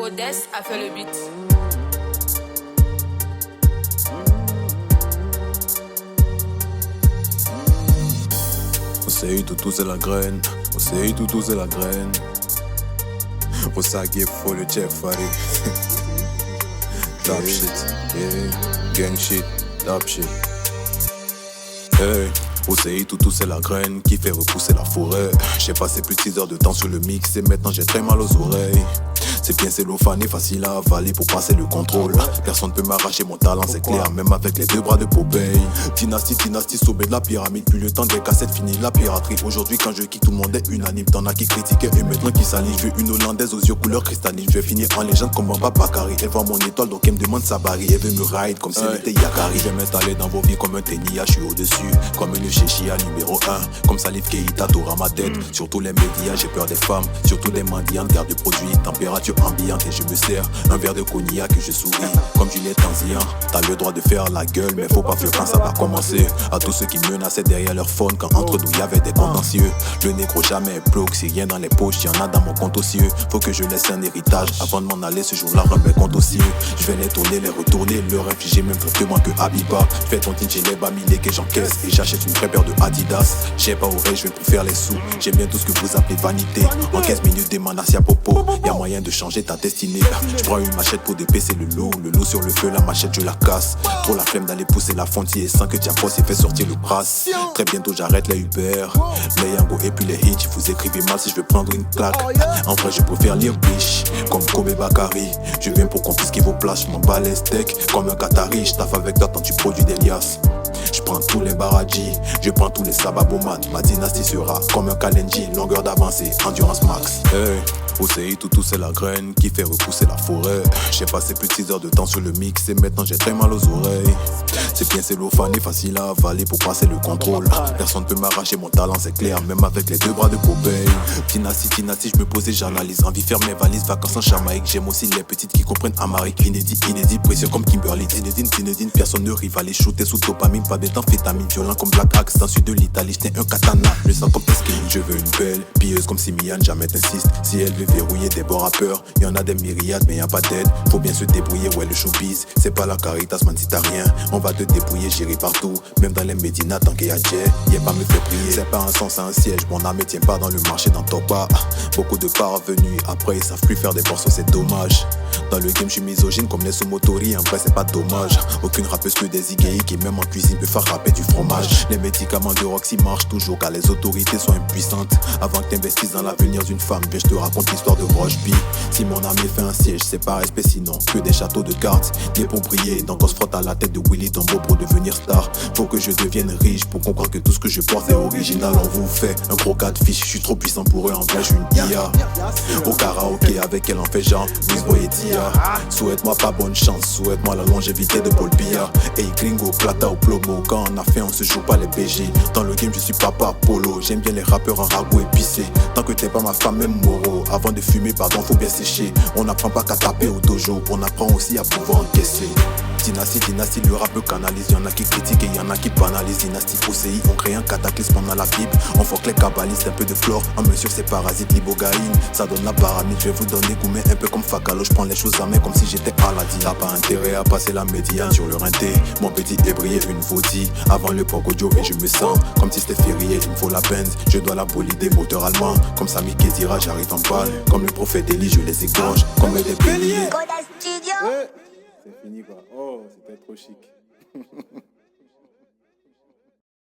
Odess a fait le beat. Osei toutou c'est la graine, Osei toutou c'est la graine. Osagi faut le chef, allez. Top shit, yeah, gang shit, top shit. Hey, Osei toutou c'est la graine qui fait repousser la forêt. J'ai passé plus de 6 heures de temps sur le mix et maintenant j'ai très mal aux oreilles. C'est bien cellophane et facile à avaler pour passer le contrôle. Personne peut m'arracher mon talent, c'est clair, même avec les deux bras de Popeye. Dynastie, sommet de la pyramide, puis le temps des cassettes fini la piraterie. Aujourd'hui quand je kick tout le monde est unanime. T'en as qui critiquaient et maintenant qui s'allient. Je veux une hollandaise aux yeux couleur cristalline. Je vais finir en légende comme Bamba Bakary. Elle voit mon étoile donc elle me demande sa barre. Elle veut me ride comme si elle était Yakari. Je vais m'installer dans vos vies comme un ténia, je suis au-dessus. Comme une chéchia numéro 1. Comme Salif Keita, t'auras ma tête. Surtout les médias, j'ai peur des femmes. Surtout des mendiantes, garde de produits, température ambiante. Et je me sers un verre de cognac que je souris. Comme Juliette Tanzian, t'as le droit de faire la gueule, mais faut pas faire quand ça va commencer. À tous ceux qui menaçaient derrière leur phone quand entre nous y avait des contentieux. Le négro jamais bloque, si rien dans les poches, y'en a dans mon compte aussi. Faut que je laisse un héritage avant de m'en aller ce jour-là, rends mes comptes aussi. Je vais les tourner, les retourner, leur infliger même traitement que Habiba. Je fais ton tinge, les bamilés que j'encaisse et j'achète une vraie paire de Adidas. J'ai pas oreille, je vais plus faire les sous. J'aime bien tout ce que vous appelez vanité. En 15 minutes, des menaces à popo. Y'a moyen de changer ta destinée. Je prends une machette pour dépecer le loup sur le feu, la machette je la casse. Trop la flemme d'aller pousser la fontier sans que Diapos ait fait sortir le brass. Très bientôt j'arrête les Uber, les Yango et puis les hits. Vous écrivez mal si je veux prendre une claque. En vrai je préfère lire biche comme Kobe Bakary. Je viens pour confisquer vos places, je m'en bats les steaks comme un Qatari. Je taffe avec toi tant tu produis des liasses. Je prends tous les baradji, je prends tous les sababoman. Ma dynastie sera comme un Kalenji, longueur d'avancée, endurance max. Hey, Osei toutou c'est la graine qui fait repousser la forêt. J'ai passé plus de 6 heures de temps sur le mix et maintenant j'ai très mal aux oreilles. C'est bien cellophane et facile à avaler pour passer le contrôle. Personne peut m'arracher mon talent, c'est clair, même avec les deux bras de Popeye. Dynastie, je me pose et j'analyse. Envie faire mes valises, vacances en Jamaïque. J'aime aussi les petites qui comprennent Amérique. Inédit, précieux comme Kimberly. Zinedine, personne ne rivalise. Shooter sous dopamine, pas d'amphétamine. Violent comme Black Axe, dans le sud de l'Italie. J'étais un katana, je sens comme Escape. Je veux une belle, pieuse comme Simian, jamais t'insiste. Si elle veut verrouiller des bons rappeurs, y'en a des myriades, mais y'a pas d'aide. Faut bien se débrouiller, ouais, le showbiz. C'est pas la caritas, man, si t'as rien. On va te débrouiller, j'irai partout. Même dans les médinas, tant qu'il y a Jay, y'a pas me fait prier. C'est pas un sens, c'est un siège. Mon âme tient pas dans le marché, dans ton pas. Beaucoup de parvenus, après ils savent plus faire des morceaux, c'est dommage. Dans le game, je suis misogyne comme les Sumotori, en vrai c'est pas dommage. Aucune rappeuse que des IGI qui même en cuisine peut faire rapper du fromage. Les médicaments de Roxy marchent toujours car les autorités sont impuissantes. Avant que t'investisses dans l'avenir d'une femme, viens je te raconte l'histoire de Rocheby. Si mon ami fait un siège, c'est pas respect sinon que des châteaux de cartes. Des pour briller, donc on se frotte à la tête de Willy Tombeau pour devenir star. Faut que je devienne riche pour qu'on croit que tout ce que je porte est original. On vous fait un gros cas de fiche, je suis trop puissant pour eux, en vrai je suis une IA. Au karaoké avec elle on fait genre Miss Boy et Tia. Souhaite-moi pas bonne chance, souhaite-moi la longévité de Paul Biya. Hey gringo, plata ou plomo, quand on a fait on se joue pas les BG. Dans le game je suis papa polo, j'aime bien les rappeurs en ragout épicé. Tant que t'es pas ma femme même moro, avant de fumer pardon faut bien sécher. On n'apprend pas qu'à taper au dojo, on apprend aussi à pouvoir encaisser. Dynastie, le rap canalise. Y'en a qui critiquent et y'en a qui banalisent. Dynastie, Osei, on crée un cataclysme pendant la Bible. On foque les kabbalistes, un peu de flore. En mesure, c'est parasite, l'ibogaïne. Ça donne la pyramide, je vais vous donner gourmet un peu comme Fakalo. Je prends les choses à main comme si j'étais Aladdin. T'as pas intérêt à passer la médiane sur le rinté. Mon petit ébrier, une vaudie. Avant le Pogodio et je me sens comme si c'était férié. Il me faut la peine, je dois la bolider, moteur allemand. Comme Sami Khedira, j'arrive en balle. Comme le prophète Eli, je les égorge. Comme des béliers. Odess Studio. C'est fini quoi. Oh, c'était trop chic.